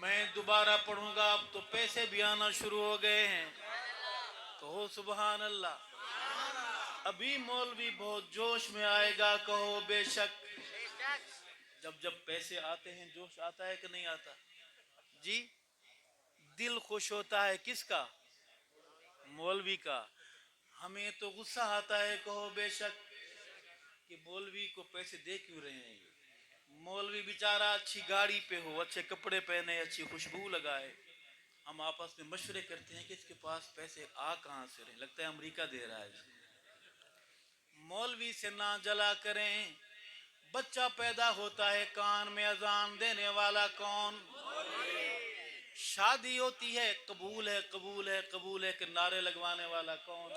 मैं दोबारा पढ़ूंगा। अब तो पैसे भी आना शुरू हो गए हैं। कहो सुबहान अल्लाह। अभी मौलवी बहुत जोश में आएगा, कहो बेशक। जब जब पैसे आते हैं जोश आता है कि नहीं आता जी? दिल खुश होता है किसका? मौलवी का। हमें तो गुस्सा आता है, कहो बेशक, कि मौलवी को पैसे दे क्यों रहे हैं ये? मौलवी बेचारा अच्छी गाड़ी पे हो, अच्छे कपड़े पहने, अच्छी खुशबू लगाए, हम आपस में मशवरे करते हैं कि इसके पास पैसे आ कहाँ से रहे, लगता है अमेरिका दे रहा है। मौलवी से ना जला करें। बच्चा पैदा होता है, कान में अजान देने वाला कौन? शादी होती है, कबूल है कबूल है कबूल है के नारे लगवाने वाला कौन?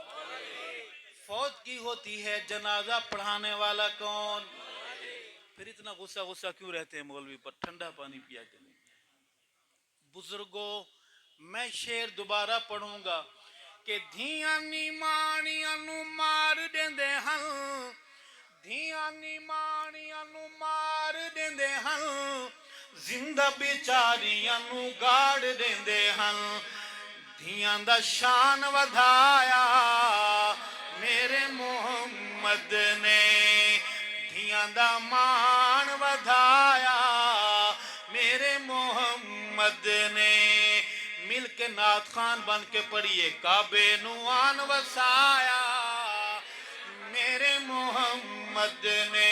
फौत की होती है, जनाजा पढ़ाने वाला कौन? फिर इतना गुस्सा गुस्सा क्यों रहते हैं मौलवी पर? ठंडा पानी पिया करें। बुजुर्गों, मैं शेर दोबारा पढ़ूंगा कि धियां नी माणियां नू मार देंदे हन, धियां नी माणियां नू मार देंदे हन, जिंदा बेचारियां नू गाड़ देंदे हन। धियां दा शान वधाया मेरे मोहम्मद ने, धियां दा मान वधाया मेरे मोहम्मद ने। मिल के नात खान बन के पढ़िए, काबे नुआन वसाया मेरे मोहम्मद ने।